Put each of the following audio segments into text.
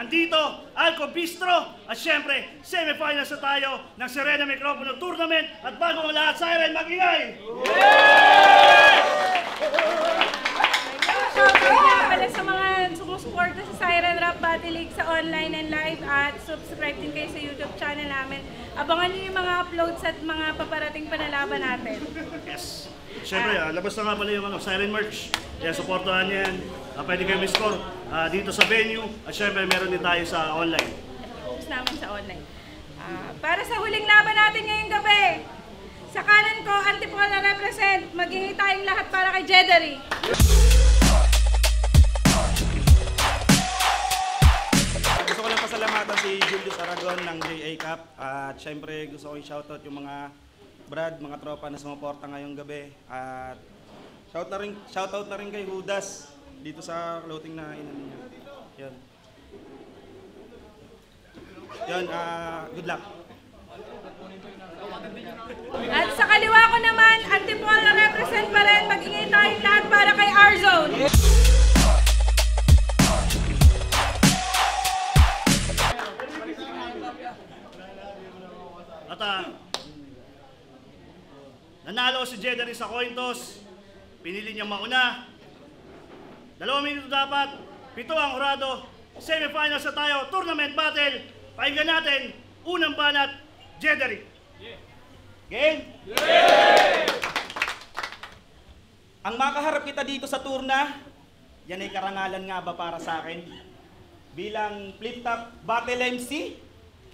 nandito, Alco Bistro, at syempre, semifinals na tayo ng Serena Microfono Tournament at bago ang lahat, Siren, mag-ingay! Pala sa mga sumusuporta sa Siren Rap Battle League sa online and live at subscribe din kayo sa YouTube channel namin. Abangan niyo yung mga uploads at mga paparating panalaban natin. Yes! Siyempre, labas na nga pala yung Siren merch. Kaya supportahan niyo yan. Pwede kayo miscore dito sa venue. At siyempre, meron din tayo sa online. Focus namin sa online. Para sa huling laban natin ngayong gabi, sa kanan ko, Antipolo na represent. Maghingi tayong lahat para kay Jedary. Gusto ko lang pasalamatan si Julius Aragon ng JA Cup. At siyempre, gusto ko i-shoutout yung mga Brad, mga tropa na sumuporta ngayong gabi. At shoutout na rin kay Hudas dito sa clothing na inan niya. Yun. Yun, good luck. At sa kaliwa ko naman, Antipolo na represent pa rin. Maghingi tayong lahat para kay R-Zone. At nanalo si Jedary sa coin toss. Pinili niyang mauna. 2 minuto dapat. 7 ang hurado. Semifinals na tayo. Tournament battle. Pakinggan natin. Unang banat, Jedary. Game? Ang makaharap kita dito sa turna, yan ay karangalan nga ba para sa akin? Bilang flip-top battle MC?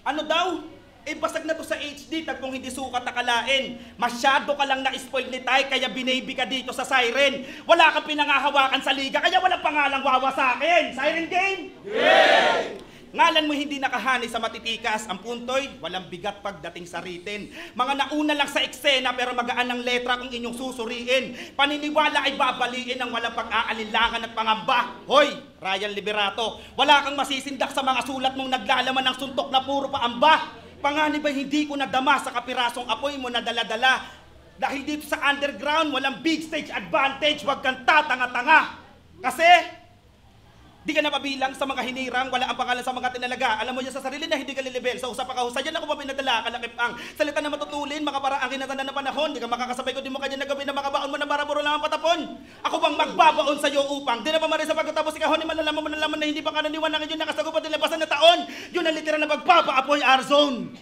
Ano daw? Basag na to sa HD, kung hindi sukat akalain. Masyado ka lang na-spoil ni Tay, kaya binaybi ka dito sa Siren. Wala kang pinangahawakan sa liga, kaya walang pangalang wawa sa akin. Siren game? Yeah! Ngalan mo hindi nakahani sa matitikas. Ang puntoy, walang bigat pagdating sa written. Mga nauna lang sa eksena pero magaan ng letra kung inyong susuriin. Paniniwala ay babaliin ng walang pag-aalinlangan at pangamba. Hoy, Ryan Liberato, wala kang masisindak sa mga sulat mong naglalaman ng suntok na puro paamba. Panganib ay hindi ko nadama sa kapirasong apoy mo na dala-dala. Dahil dito sa underground, walang big stage advantage, wag kang tatanga-tanga. Kasi, di ka napabilang sa mga hinirang, wala ang pangalan sa mga tinalaga. Alam mo yan sa sarili na hindi ka lilibel. Sa usap kahusay, yan ako pa pinadala, kalakip ang salita na matutulin, makaparaang kinatanda na panahon. Di ka makakasabay ko, di mo kanya nagawin na makabaon mo na maraburo lang ang patapon. Ako bang magbabaon sa iyo upang di na pa marin sa pagkatapos ikahon, ni malalaman mo nalaman na hindi pa kananiwan ng yun nakasagupan din labasan na taon. Yun ang litera na magpapaapoy R-Zone.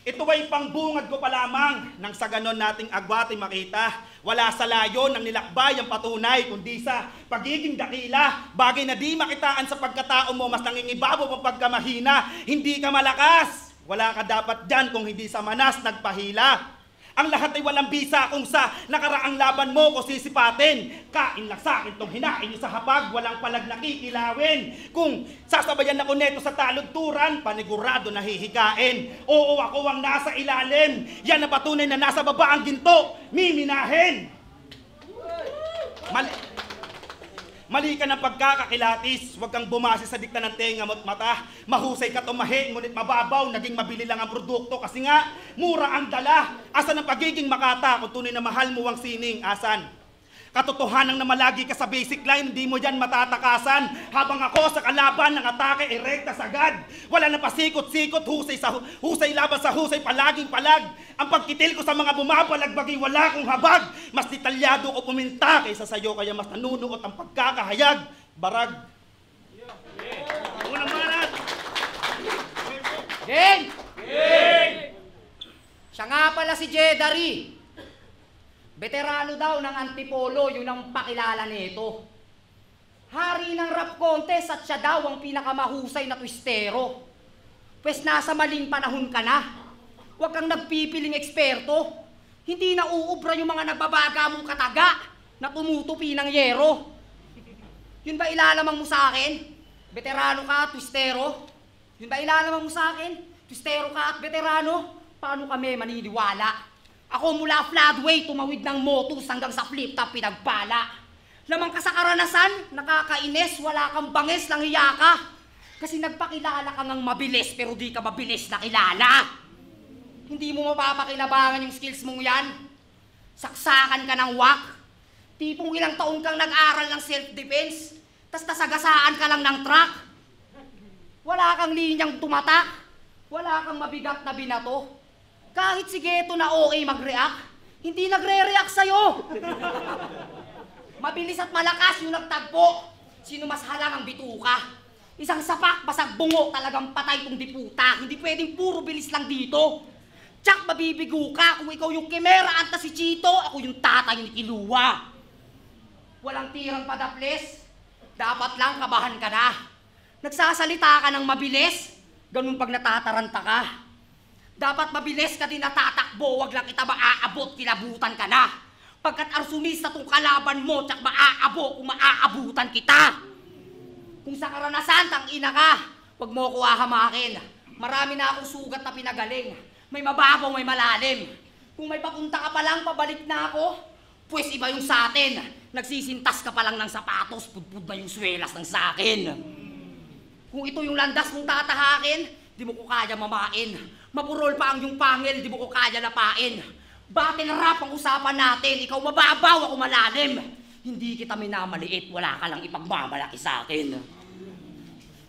Ito ay pangbungad ko pa lamang nang sa ganon nating agwati makita. Wala sa layo ng nilakbay ang patunay, kundi sa pagiging dakila. Bagay na di makitaan sa pagkatao mo, mas nangingibabaw ang pagkamahina. Hindi ka malakas. Wala ka dapat dyan kung hindi sa manas nagpahila. Ang lahat ay walang bisa kung sa nakaraang laban mo ko sisipatin. Kain lang sa akin tong hinain niyo sa hapag, walang palag nakikilawin. Kung sasabayan ako neto sa taludturan, panigurado na hihigain. Oo, ako ang nasa ilalim. Yan ang patunay na nasa baba ang ginto. Miminahin. Mali ka ng pagkakakilatis, huwag kang bumase sa dikta ng tenga mo't mata. Mahusay ka tumahi, ngunit mababaw, naging mabili lang ang produkto. Kasi nga, mura ang dala. Asan ang pagiging makata kung tunay na mahal mo ang sining? Asan? Katotohanan na malagi ka sa basic line, hindi mo yan matatakasan. Habang ako sa kalaban ng atake, erekta sagad. Wala na pasikot-sikot, husay laban sa husay, palaging palag. Ang pagkitil ko sa mga bumabalagbagay, wala kong habag. Mas detalyado ko puminta kaysa sa'yo, kaya mas nanunuot ang pagkakahayag. Barag. Unang banat! Gang! Gang! Siya nga pala si Jedary. Veterano daw ng Antipolo, yun ang pakilala nito. Hari ng rap contest at siya daw ang pinakamahusay na twistero. Pwes nasa maling panahon ka na. Huwag kang nagpipiling eksperto. Hindi na uubra yung mga nagbabaga mong kataga na tumutupi ng yero. Yun ba ilalamang mo sa akin? Veterano ka, twistero? Yun ba ilalamang mo sa akin? Twistero ka at veterano? Paano kami maniniwala? Ako mula floodway, tumawid ng motos hanggang sa flip-top pinagpala. Lamang ka sa karanasan, nakakainis, wala kang banges, lang hiya ka. Kasi nagpakilala ka ngang mabilis, pero di ka mabilis na kilala. Hindi mo mapapakinabangan yung skills mong yan. Saksakan ka ng wak. Tipong ilang taon kang nag-aral ng self-defense. tas nasagasaan ka lang ng truck. Wala kang linyang tumatak, wala kang mabigat na binato. Kahit si Geto na okay mag-react, hindi nagre-react sa'yo. Mabilis at malakas yung nagtagpo. Sino mas halang ang bituka? Isang sapak, basag bungo, talagang patay tong diputa. Hindi pwedeng puro bilis lang dito. Tsak, mabibigo ka kung ikaw yung Kimera, anta si Chito, ako yung tatay ni Kilua. Walang tirang padaples. Dapat lang kabahan ka na. Nagsasalita ka ng mabilis, ganun pag natataranta ka. Dapat mabilis ka din natatakbo, wag lang kita maaabot, kilabutan ka na. Pagkat arsumis na tong kalaban mo, tsak maaabo kung maaabutan kita. Kung sa karanasan, tang ina ka, wag mo ko ahamakin. Marami na akong sugat na pinagaling. May mababaw, may malalim. Kung may papunta ka pa lang, pabalik na ako, pues iba yung sa atin. Nagsisintas ka pa lang ng sapatos, pudpud na yung swelas ng sakin. Kung ito yung landas mong tatahakin, di mo ko kaya mamain. Mapurol pa ang yung pangil, di mo ko kaya lapain. Battle rap ang usapan natin, ikaw mababaw, ako malalim. Hindi kita minamaliit, wala ka lang ipagmamalaki sa akin.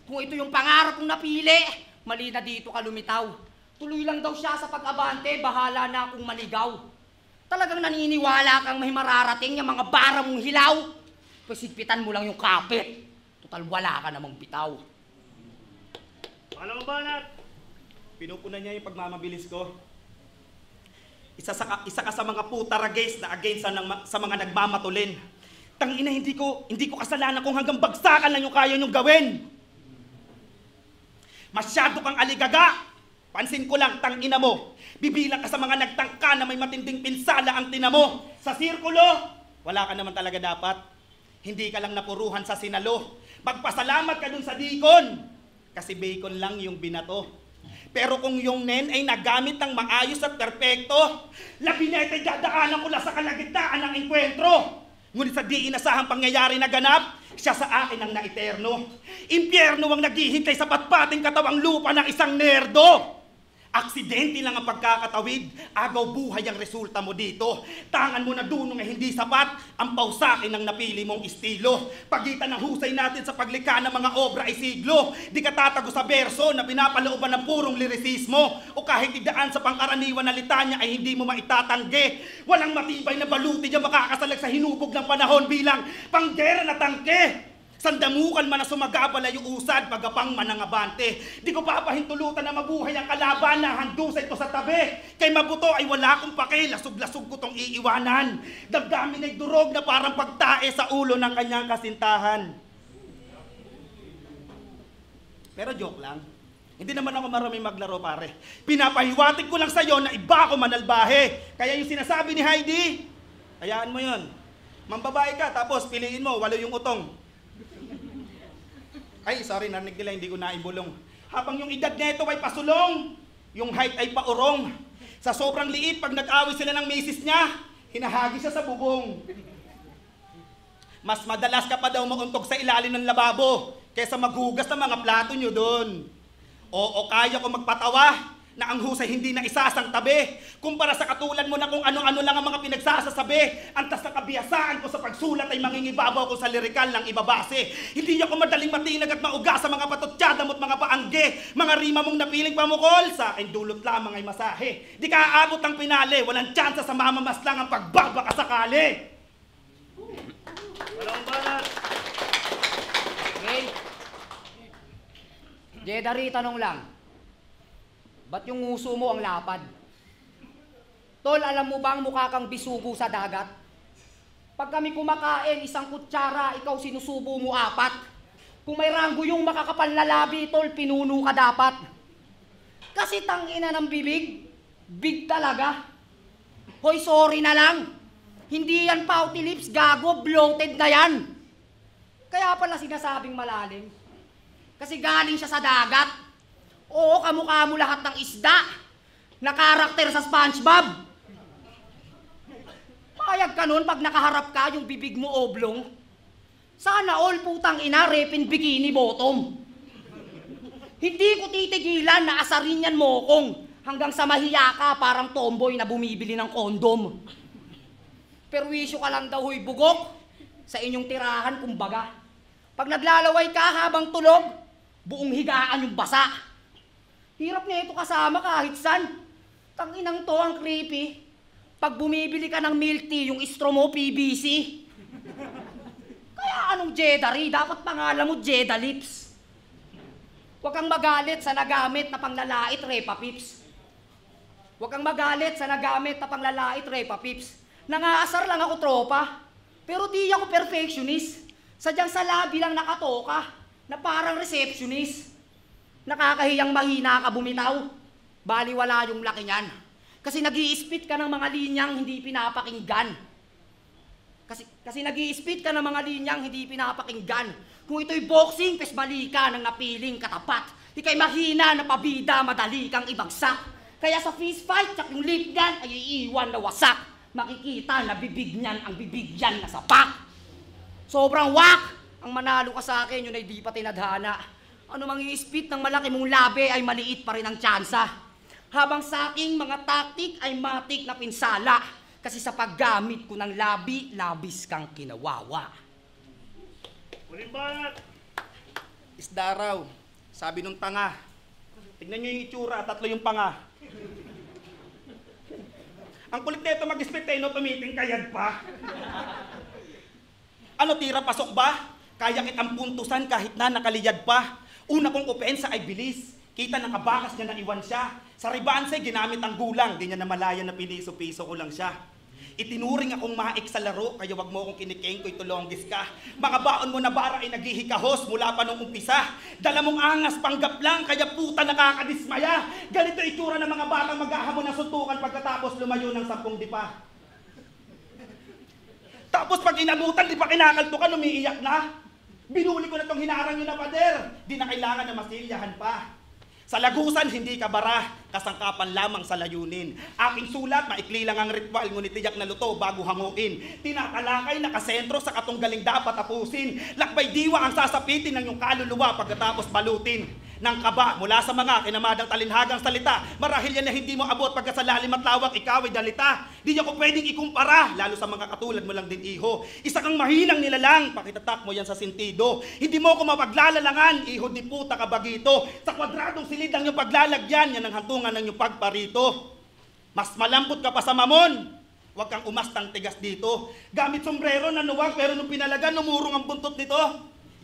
Kung ito yung pangarap mong napili, mali na dito ka lumitaw. Tuloy lang daw siya sa pag-abante, bahala na akong maligaw. Talagang naniniwala kang may mararating yung mga bara mong hilaw. Pasigpitan mo lang yung kapit, total wala ka namang bitaw. Alam mo ba, Nat? Pinupunan niya yung pagmamabilis ko. Isa ka sa mga putarages na against sa mga nagmamatulin. Tangina, hindi ko kasalanan kung hanggang bagsakan lang yung kaya niyong gawin. Masyado kang aligaga. Pansin ko lang, tangina mo. Bibilang ka sa mga nagtangka na may matinding pinsala ang tina mo. Sa sirkulo, wala ka naman talaga dapat. Hindi ka lang napuruhan sa sinalo. Magpasalamat ka dun sa dikon. Kasi bacon lang yung binato. Pero kung yung nen ay nagamit ng maayos at perpekto, labinete dadaanan ko lang sa kalagitnaan ng enkwentro. Ngunit sa di inasahang pangyayari na ganap, siya sa akin ang naiterno. Impyerno ang naghihintay sa patpating katawang lupa ng isang nerdo. Aksidente lang ang pagkakatawid, agaw buhay ang resulta mo dito. Tangan mo na dunong ay hindi sapat, ang pausakin ng napili mong estilo. Pagitan ng husay natin sa paglikha ng mga obra ay siglo. Di ka tatago sa berso na pinapalooban ng purong lirisismo. O kahit idaan sa pangkaraniwan na litanya ay hindi mo maitatangge. Walang matibay na baluti niya makakasalag sa hinubog ng panahon bilang panggera na tangke. Sandamukan man na sumagabala yung usad, pagapang manangabante. Di ko papahintulutan na mabuhay ang kalaban na handusay ito sa tabi. Kay mabuto ay wala akong pake, lasog-lasog ko tong iiwanan. Damdamin ay durog na parang pagtae sa ulo ng kanyang kasintahan. Pero joke lang. Hindi naman ako maraming maglaro, pare. Pinapahiwatig ko lang sa'yo na iba ako manalbahe. Kaya yung sinasabi ni Heidi, hayaan mo yun. Mambabae ka, tapos piliin mo, walo yung utong. Ay, sorry, narinig nila, hindi ko naibulong. Habang yung edad nito ay pasulong, yung height ay paurong. Sa sobrang liit, pag nag-away sila ng misis niya, hinahagi siya sa bubong. Mas madalas ka pa daw mauntog sa ilalim ng lababo, kaysa maghugas ng mga plato nyo doon. Oo, kaya ko magpatawa, na ang husay hindi na isasang tabi. Kumpara sa katulad mo na kung ano-ano lang ang mga pinagsasasabi. Antas na kabiyasaan ko sa pagsulat ay mangingibabaw ko sa lirikal ng ibabase. Hindi ako madaling matinag at mauga sa mga patutsyada mo't mga paangge. Mga rima mong napiling pamukol, sa akin dulot lamang ay masahe. Di ka aabot ng pinali, walang tsansa sa mamamas lang ang pagbabaka sakali. Alam mo ba, Nat? Okay? Jedari, tanong lang. Ba't yung nguso mo ang lapad? Tol, alam mo bang mukha kang bisugo sa dagat? Pag kami kumakain, isang kutsara, ikaw sinusubo mo 4. Kung may ranggo yung makakapal na labi, tol, pinuno ka dapat. Kasi tangina ng bibig, big talaga. Hoy, sorry na lang. Hindi yan pouty lips, gago, bloated na yan. Kaya pala sinasabing malalim. Kasi galing siya sa dagat. Oo, kamukha mo lahat ng isda na karakter sa SpongeBob. Payag ka nun pag nakaharap ka yung bibig mo oblong. Sana all putang ina, repin bikini bottom. Hindi ko titigilan na asarin yan mokong hanggang sa mahiya ka parang tomboy na bumibili ng kondom. Pero wisyo ka lang daw huy bugok sa inyong tirahan kumbaga. Pag naglalaway ka habang tulog, buong higaan yung basa. Hirap na ito kasama kahit san. Tanginang to ang creepy. Pag bumibili ka ng milk tea, yung straw mo PVC. Kaya anong Jedari? Dapat pangalan mo Jeda Lips. Huwag kang magalit sa nagamit na panglalait Repa Pips. Huwag kang magalit sa nagamit na panglalait Repa Pips. Nangaasar lang ako tropa. Pero di ako perfectionist. Sadyang sa labi lang nakatoka na parang receptionist. Nakakahiyang mahina ka bumitaw. Baliwala yung laki niyan. Kasi nag-i-spit ka ng mga linyang hindi pinapakinggan. Kasi nag-i-spit ka ng mga linyang hindi pinapakinggan. Kung ito'y boxing, pes mali ka ng napiling katapat. Ika'y mahina na pabida, madali kang ibagsak. Kaya sa fist fight, tsak yung lip gun ay iiwan na wasak. Makikita na bibig niyan ang bibigyan na sapak. Sobrang wak! Ang manalo ka sa akin, yun ay di pa tinadhana. Ano mang i-spit ng malaki mong labi ay maliit pa rin ang tsansa. Habang sa aking mga taktik ay matik na pinsala. Kasi sa paggamit ko ng labi, labis kang kinawawa. Huling banat! Isda raw, sabi nung tanga. Tignan nyo yung itsura, 3 yung panga. Ang kulit nito mag-spit no, tumiting kayad pa. Ano, tira pasok ba? Kaya kitang puntusan kahit na nakaliyad pa. Una kong opensa ay bilis. Kita nakabakas niya na iwan siya. Sa ribanse, ginamit ang gulang. Di niya namalayan na piniso-piso ko lang siya. Itinuring akong maik sa laro, kaya wag mo akong kinikeng ko'y tulonggis ka. Mga baon mo na bara ay naghihikahos mula pa nung umpisa. Dala mong angas panggap lang, kaya puta nakakadismaya. Ganito itsura ng mga batang maghahamon ng suntukan pagkatapos lumayo ng 10 dipa. Tapos pag inabutan, di pa kinakaltukan, umiiyak na. Binuli ko na tong hinarang yun na pader. Di na kailangan na masilyahan pa. Sa lagusan, hindi ka bara, kasangkapan lamang sa layunin. Aking sulat, maikli lang ang ritual, ngunit tiyak na luto bago hanguin. Tinatalakay, nakasentro sa katunggaling dapat tapusin. Lakbay diwa ang sasapitin ng iyong kaluluwa pagkatapos balutin ng kaba mula sa mga kinamadang talinhagang salita. Marahil yan na hindi mo abot pagka sa lalim at lawak ikaw ay dalita. Di niya ko pwedeng ikumpara, lalo sa mga katulad mo lang din iho. Isa kang mahinang nilalang, pakitatak mo yan sa sentido. Hindi mo ko mapaglalalangan, iho di puta ka bagito. Sa kwadradong silid ang iyong paglalagyan, yan ang hantungan ng iyong pagparito. Mas malambot ka pa sa mamon, huwag kang umastang tigas dito. Gamit sombrero na nuwag, pero nung pinalagan, numurong ang buntot nito.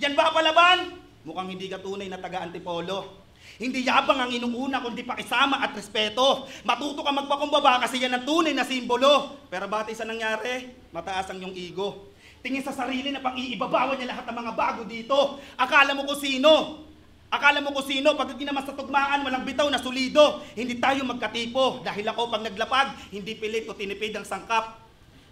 Yan ba palaban? Mukhang hindi ka tunay na taga-Antipolo. Hindi yabang ang inuuna kundi pakisama at respeto. Matuto ka magpakumbaba kasi yan ang tunay na simbolo. Pero batay sa nangyari, mataas ang iyong ego. Tingin sa sarili na pang-iibabawan niya lahat ng mga bago dito. Akala mo kung sino. Akala mo kung sino, pag ginamas sa tugmaan, walang bitaw na solido. Hindi tayo magkatipo. Dahil ako pag naglapag, hindi pilit o tinipid ang sangkap.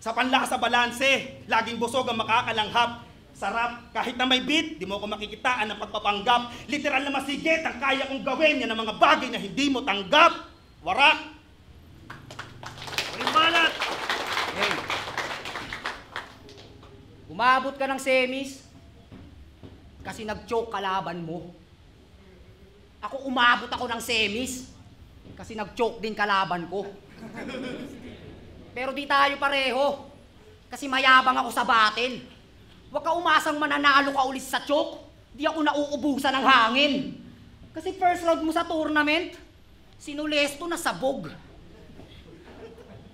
Sa panlasa balanse, laging busog ang makakalanghap. Sarap, kahit na may beat, di mo ko makikitaan ng pagpapanggap. Literal na masigit ang kaya kong gawin yan ng mga bagay na hindi mo tanggap. Warak! Huling banat! Hey, umabot ka ng semis kasi nag-choke kalaban mo. Ako umabot ako ng semis kasi nag-choke din kalaban ko. Pero di tayo pareho kasi mayabang ako sa battle. Huwag ka umasang mananalo ka ulit sa choke. Di ako nauubusan ng hangin. Kasi first round mo sa tournament, sinulesto na sabog.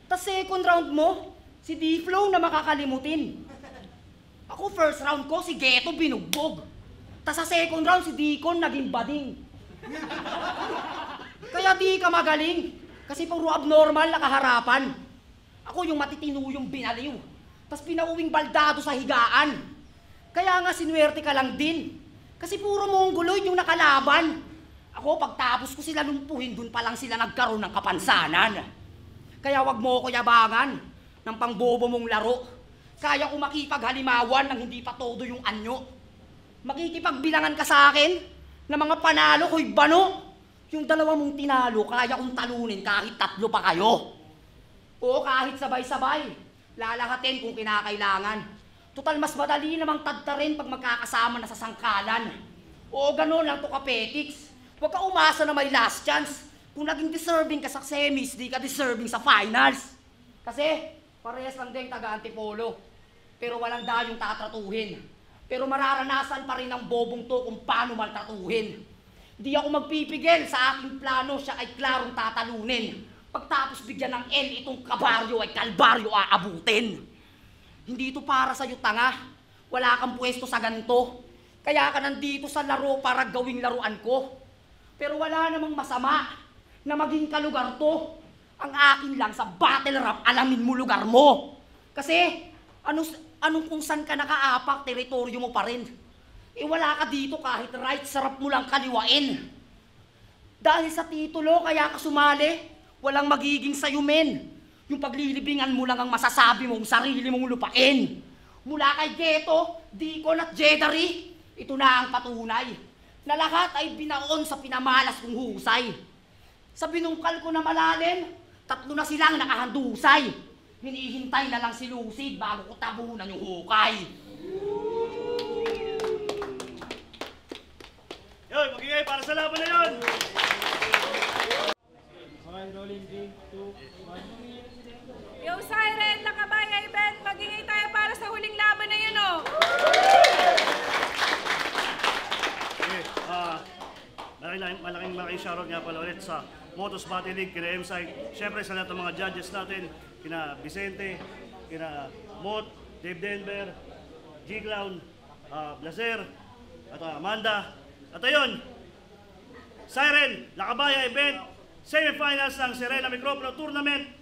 Tas second round mo, si D-Flow na makakalimutin. Ako first round ko, si Geto binugbog. Tas sa second round, si Deacon naging bading. Kaya di ka magaling. Kasi puro abnormal nakaharapan. Ako yung matitino yung binaliw. Tas pinauwing baldado sa higaan. Kaya nga sinuwerte ka lang din. Kasi puro mongoloid yung nakalaban. Ako pagtapos ko sila lumpuhin, dun pa lang sila nagkaroon ng kapansanan. Kaya wag mo ko yabangan ng pangbobo mong laro. Kaya ko makipaghalimawan nang hindi pa todo yung anyo. Makikipagbilangan ka sa akin na mga panalo ko'y bano. Yung dalawa mong tinalo, kaya kong talunin kahit 3 pa kayo. O kahit sabay-sabay, lalahatin kung kinakailangan. Total mas madali namang tadtarin pag magkakasama na sa sangkalan. O gano'n lang to kapetiks. Huwag ka umasa na may last chance. Kung naging deserving ka sa semis, di ka deserving sa finals. Kasi parehas lang din taga-Antipolo. Pero walang dayong tatratuhin. Pero mararanasan pa rin ng bobong to kung paano maltratuhin. Di ako magpipigil sa aking plano, siya ay klarong tatalunin. Pagtapos bigyan ng L itong kabaryo ay kalbaryo aabutin. Hindi ito para sa'yo tanga, wala kang pwesto sa ganito. Kaya ka nandito sa laro para gawing laruan ko. Pero wala namang masama na maging kalugar to. Ang akin lang sa battle rap, alamin mo lugar mo. Kasi anong kung saan ka nakaapak, teritoryo mo pa rin. Eh wala ka dito kahit right, sarap mo lang kaliwain. Dahil sa titulo kaya ka sumali, walang magiging sayo men. Yung paglilibingan mo lang ang masasabi mong sarili mong lupain. Mula kay Geto, Deacon at Jedari, ito na ang patunay na lahat ay binaon sa pinamalas kong husay. Sa binungkal ko na malalim, 3 na silang nakahandusay. Hinihintay na lang si Lucid bago ko tabunan yung hukay. Yun, magigay para sa laban na yun! Yo, Siren, Nakabaya Event, magingay tayo para sa huling laban na yun, oh! Okay, malaking shoutout nga pala ulit sa Motos Battle League, kina M-Side, syempre sa lahat ng mga judges natin, kina Vicente, kina Mot, Dave Denver, G-Clown, Blazer, at Amanda. At ayun, Siren, Nakabaya Event, semifinals ng Serena Microphone Tournament.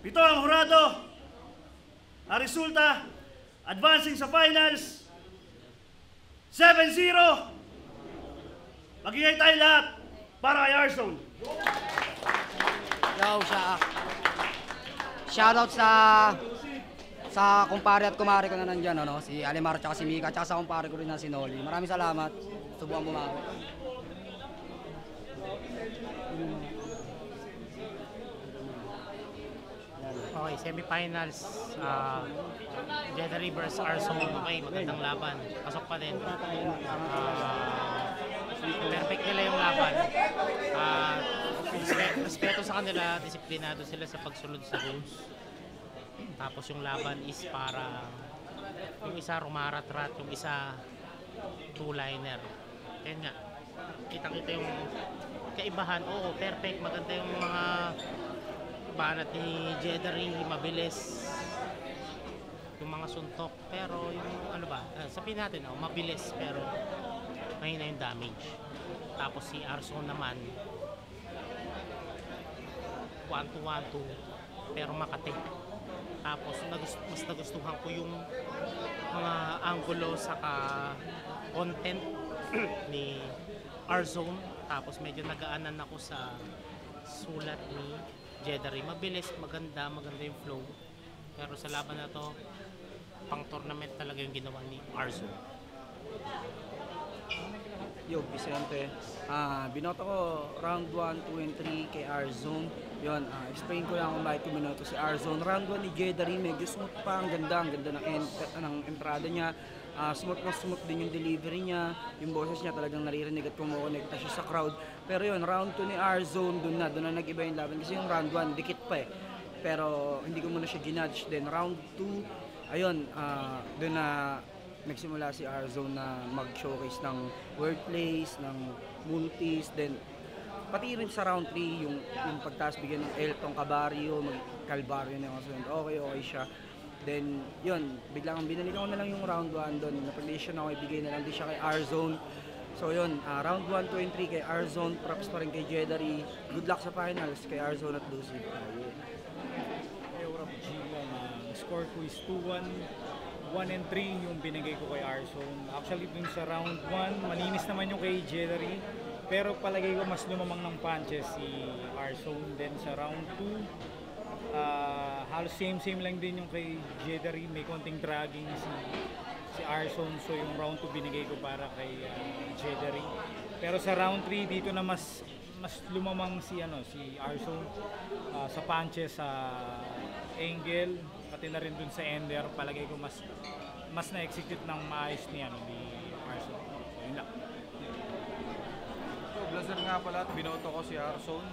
7 ang hurado. Ang resulta, advancing sa finals, 7-0. Magingay tayo lahat para kay R-Zone. Yo, shoutout sa kumpare at kumare ko na nandyan, ano? Si Alimar at si Mika, at sa kumpare ko rin na si Noli. Maraming salamat. Subukan bumawi. Okay, semifinals. Jeddah vs. R-Zone. Okay, magandang laban. Pasok pa din. Perfect nila yung laban. Respeto sa kanila, disiplinado sila sa pagsunod sa rules. Tapos yung laban is para yung isa rumarat-rat, yung isa two-liner. Kaya nga, kitang-kita yung kaibahan. Oo, perfect. Maganda yung mga banat ni Jeddah, mabilis. Yung mga suntok. Pero yung ano ba, sabihin natin, mabilis pero mahina yung damage. Tapos si R-Zone naman 1-2-1-2 pero makati. Tapos mas nagustuhan ko yung mga angulo saka content ni R-Zone. Tapos medyo nagaanan ako sa sulat ni Jeddah. Mabilis, maganda yung flow. Pero sa laban na to, pang tournament talaga yung ginawa ni R-Zone. Yo, Vicente. Binoto ko round 1, 2, and 3 kay R-Zone. Yun, explain ko lang kung bakit ko binoto si R-Zone. Round 1 ni Jeddah, medyo smooth pa, ang ganda ng entrada niya. Smooth din yung delivery niya. Yung boses niya talagang naririnig at kumukonekta siya sa crowd. Pero yun, round 2 ni R-Zone, doon na nag-iba yung laban. Kasi yung round 1, dikit pa eh. Pero hindi ko muna siya ginudge. Then round 2, ayun, doon na nagsimula si R-Zone na mag-showcase ng wordplays, ng multis, then pati rin sa round 3 yung pagtaas bigyan ng Elton Cabarrio, Calvario na yung kasunod. Okay siya. Then yun, biglang binalik ko na lang yung round 1 doon. Napag-decision ako, ibigay na lang din siya kay R-Zone. So yun, round 1, 2, and 3 kay R-Zone, props pa rin kay Jeddah. Good luck sa finals kay R-Zone at Lucy. Hey, what up, G1? Score ko is 2-1. 1 and 3 yung binigay ko kay R-Zone. Actually, dun sa round 1, malinis naman yung kay Jeddah. Pero palagay ko mas lumamang ng punches si R-Zone. Then sa round 2, halos same lang din yung kay Jeddah. May konting dragging si R-Zone. So yung round 2 binigay ko para kay Jeddah. Pero sa round 3, dito na mas lumamang si R-Zone sa punches, sa angle, pati na rin dun sa ender. Palagay ko mas na-execute ng maayos ni R-Zone. So yun lang. So, Blazer nga pala at binoto ko si R-Zone.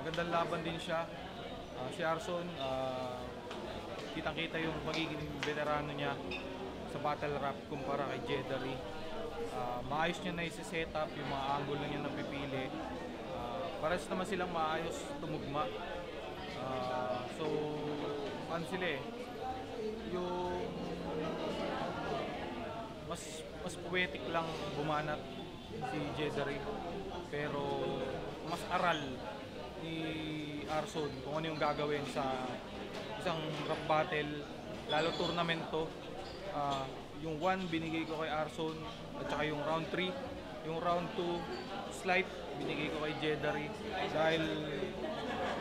Magandang laban din siya. Si R-Zone, kitang-kita yung pagiging veterano niya sa battle rap kumpara kay Jedari. Maayos niya na isi-set up yung mga angle na niya napipili. Pares naman silang maayos tumugma. So, ano sila eh, yung mas poetic lang bumanat si Jedari, pero mas aral ni Arson kung ano yung gagawin sa isang rap battle, lalo tournamento. Yung 1 binigay ko kay Arson at saka yung round 3, yung round 2 slight binigay ko kay Jedari dahil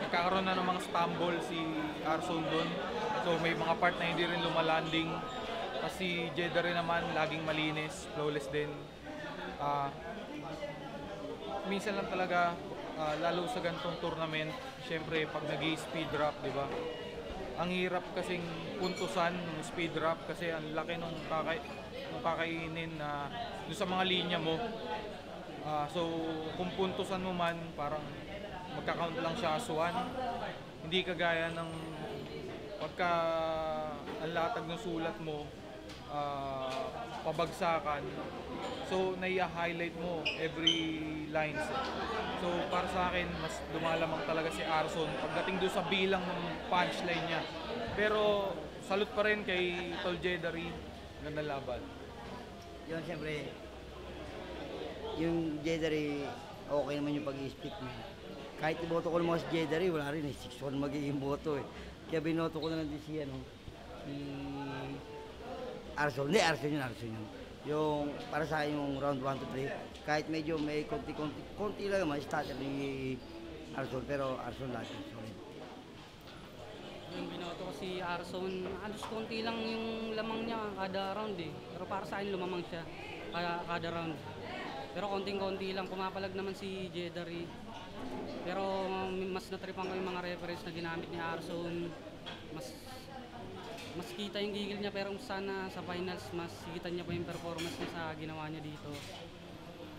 nagkakaroon na ng mga stumble si Arson doon. So may mga part na hindi rin lumalanding kasi Jedari naman laging malinis, flawless din. Minsan lang talaga lalo sa ganitong tournament, syempre pag nag-speed rap, di ba? Ang hirap kasing puntusan ng speed rap kasi ang laki nung kakainin na doon sa mga linya mo. So kung puntusan mo man, parang magka-count lang siya as 1. Hindi kagaya ng pagka ang latag ng sulat mo, pabagsakan. So nai-highlight mo every lines. So para sa akin, mas lumalamang talaga si Arson pagdating doon sa bilang ng punchline niya. Pero salute pa rin kay Tol Jedari, ganda laban. Yun, siyempre, yung Jedari, okay naman yung pag-i-speak mo. Kahit iboto ko naman si Jedari, wala rin eh. 6-1 magiging boto eh. Kaya binoto ko na lang din si Arson. Hindi, Arson yun. Yung, para sa akin yung round 1 to 3, kahit medyo may konti lang naman, starter ni Arson, pero Arson lagi. Sorry. Yung binoto ko si Arson, halos konti lang yung lamang niya kada round eh. Pero para sa akin lumamang siya kada round. Pero konting-konti lang, pumapalag naman si Jedari. Pero mas natripan ko yung mga reference na ginamit ni Arson. Mas kita yung gigil niya, pero sana sa finals mas kita niya pa yung performance niya sa ginawa niya dito.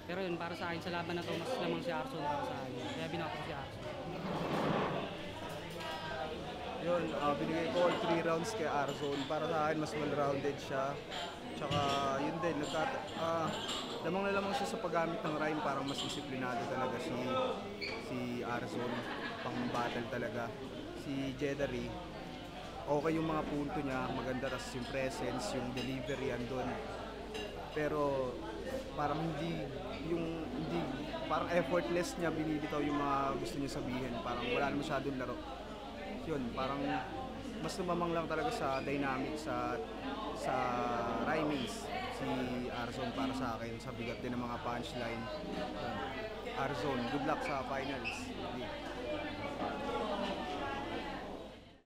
Pero yun, para sa akin sa laban na to, mas lamang si Arson para sa akin. Kaya binoto ko si Arson. Yun, binigay ko all 3 rounds kay Arson. Para sa akin, mas well-rounded siya. Tsaka yun din, lamang na lamang siya sa paggamit ng rhyme. Parang mas disiplinado talaga si Arson. Pang battle talaga. Si Jedari, okay yung mga punto niya, maganda, tas yung presence, yung delivery andun. Pero parang parang effortless niya binibitaw yung mga gusto niya sabihin. Parang wala na masyadong laro. Yun, parang mas lumamang lang talaga sa dynamic, sa rhymings si Arson para sa akin, sa bigat din ng mga punchline. Arson, good luck sa finals.